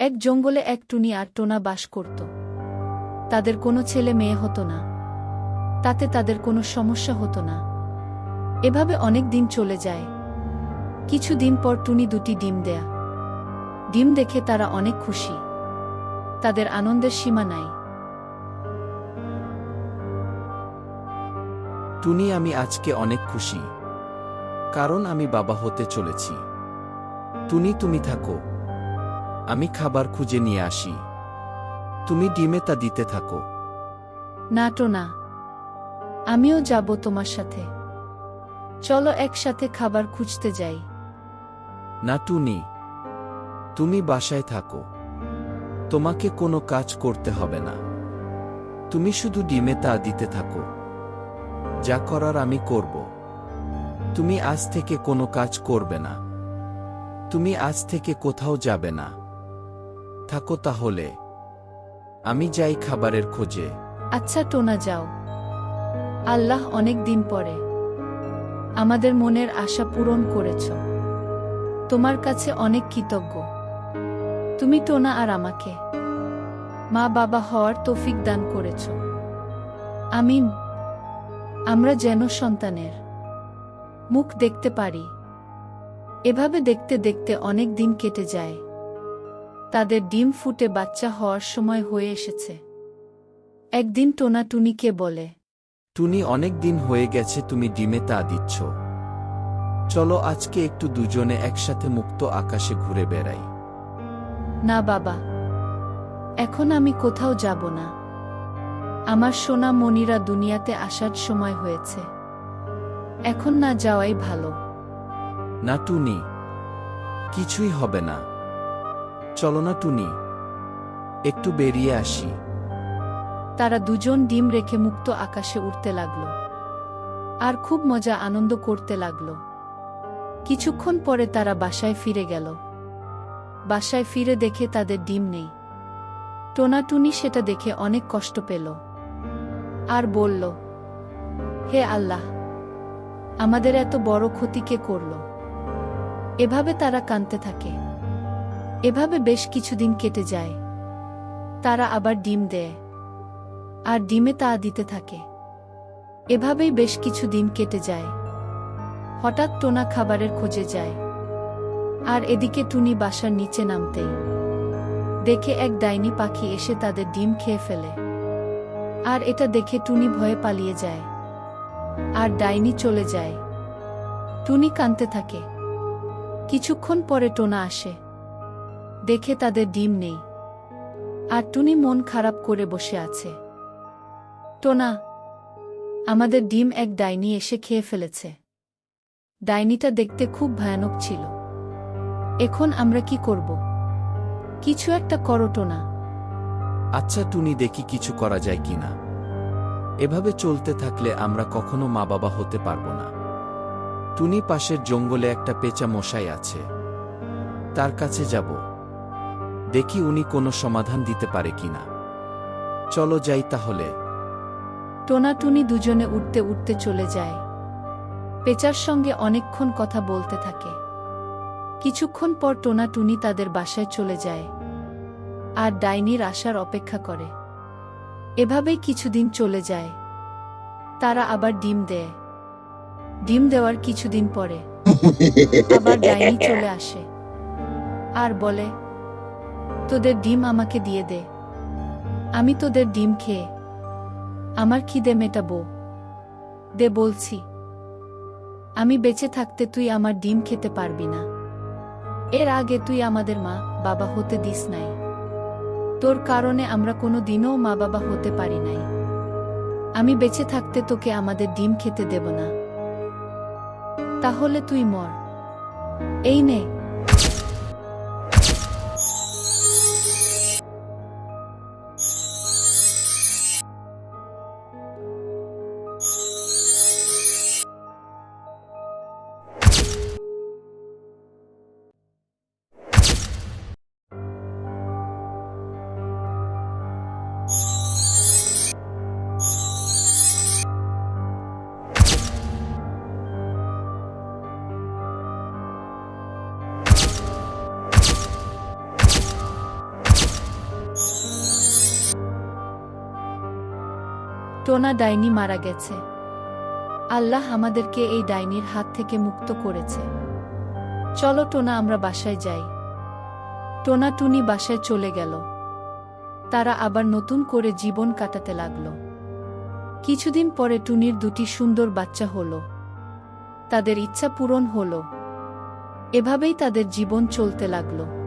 এক জঙ্গলে এক টুনি আর টোনা বাস করত। তাদের কোনো ছেলে মেয়ে হতো না, তাতে তাদের কোনো সমস্যা হতো না। এভাবে অনেক দিন চলে যায়। কিছুদিন পর টুনি দুটি ডিম দেয়া। ডিম দেখে তারা অনেক খুশি। তাদের আনন্দের সীমা নাই। টুনি, আমি আজকে অনেক খুশি, কারণ আমি বাবা হতে চলেছি। টুনি, তুমি থাকো, আমি খাবার খুঁজে নিয়ে আসি। তুমি ডিমে তা দিতে থাকো। না টোনা, আমিও যাব তোমার সাথে। চলো একসাথে খাবার খুঁজতে যাই। না টুনি, তুমি বাসায় থাকো, তোমাকে কোনো কাজ করতে হবে না। তুমি শুধু ডিমে তা দিতে থাকো, যা করার আমি করব। তুমি আজ থেকে কোনো কাজ করবে না, তুমি আজ থেকে কোথাও যাবে না। থাকো তাহলে, আমি যাই খাবারের খোঁজে। আচ্ছা টোনা, যাও। আল্লাহ অনেক দিন পরে আমাদের মনের আশা পূরণ করেছ। তোমার কাছে অনেক কৃতজ্ঞ। তুমি টোনা আর আমাকে মা বাবা হওয়ার তৌফিক দান করেছ। আমিন। আমরা যেন সন্তানের মুখ দেখতে পারি। এভাবে দেখতে দেখতে অনেক দিন কেটে যায়। তাদের ডিম ফুটে বাচ্চা হওয়ার সময় হয়ে এসেছে। একদিন টোনা টুনিকে বলে, টুনি, অনেক দিন হয়ে গেছে তুমি ডিমে তা দিচ্ছ। চলো আজকে একটু দুজনে একসাথে মুক্ত আকাশে ঘুরে বেড়াই। না বাবা, এখন আমি কোথাও যাব না। আমার সোনা মনিরা দুনিয়াতে আসার সময় হয়েছে। এখন না যাওয়াই ভালো। না টুনি, কিছুই হবে না। চলো না টুনি, একটু বেরিয়ে আসি। তারা দুজন ডিম রেখে মুক্ত আকাশে উড়তে লাগল আর খুব মজা আনন্দ করতে লাগল। কিছুক্ষণ পরে তারা বাসায় ফিরে গেল। বাসায় ফিরে দেখে তাদের ডিম নেই। টোনা টুনি সেটা দেখে অনেক কষ্ট পেল আর বলল, হে আল্লাহ, আমাদের এত বড় ক্ষতি কে করল? এভাবে তারা কাঁদতে থাকে। এভাবে বেশ কিছুদিন কেটে যায়। তারা আবার ডিম দেয় আর ডিমে তা দিতে থাকে। এভাবেই বেশ কিছুদিন কেটে যায়। হঠাৎ টোনা খাবারের খোঁজে যায়, আর এদিকে টুনি বাসার নিচে নামতেই দেখে এক ডাইনি পাখি এসে তাদের ডিম খেয়ে ফেলে। আর এটা দেখে টুনি ভয়ে পালিয়ে যায়, আর ডাইনি চলে যায়। টুনি কাঁদতে থাকে। কিছুক্ষণ পরে টোনা আসে, দেখে তাদের ডিম নেই, আর টুনি মন খারাপ করে বসে আছে। টোনা, আমাদের ডিম এক ডাইনি এসে খেয়ে ফেলেছে। ডাইনিটা দেখতে খুব ভয়ানক ছিল। এখন আমরা কি করব? কিছু একটা করো টোনা। আচ্ছা টুনি, দেখি কিছু করা যায় কিনা। এভাবে চলতে থাকলে আমরা কখনো মা বাবা হতে পারবো না। টুনি, পাশের জঙ্গলে একটা পেঁচা মশাই আছে, তার কাছে যাব। দেখি উনি কোনো সমাধান দিতে পারে কিনা। চলো যাই তাহলে। টোনা টুনি দুজনে উঠতে উঠতে চলে যায়। পেঁচার সঙ্গে অনেকক্ষণ কথা বলতে থাকে। কিছুক্ষণ পর টোনা টুনি তাদের বাসায় চলে যায় আর ডাইনির আসার অপেক্ষা করে। এভাবেই কিছুদিন চলে যায়। তারা আবার ডিম দেয়। ডিম দেওয়ার কিছুদিন পরে আবার ডাইনি চলে আসে আর বলে, তোদের ডিম আমাকে দিয়ে দে। আমি তোদের ডিম খেয়ে আমার খিদে মেটাবো। দে বলছি। আমি বেঁচে থাকতে তুই আমার ডিম খেতে পারবি না। এর আগে তুই আমাদের মা বাবা হতে দিস নাই। তোর কারণে আমরা কোনো দিনও মা বাবা হতে পারি নাই। আমি বেঁচে থাকতে তোকে আমাদের ডিম খেতে দেব না। তাহলে তুই মর। এই নে। টোনা ডাইনি মারা গেছে। আল্লাহ আমাদেরকে এই ডাইনির হাত থেকে মুক্ত করেছে। চলো টোনা, আমরা বাসায় যাই। টোনা টুনি বাসায় চলে গেল। তারা আবার নতুন করে জীবন কাটাতে লাগল। কিছুদিন পরে টুনির দুটি সুন্দর বাচ্চা হল। তাদের ইচ্ছা পূরণ হল। এভাবেই তাদের জীবন চলতে লাগল।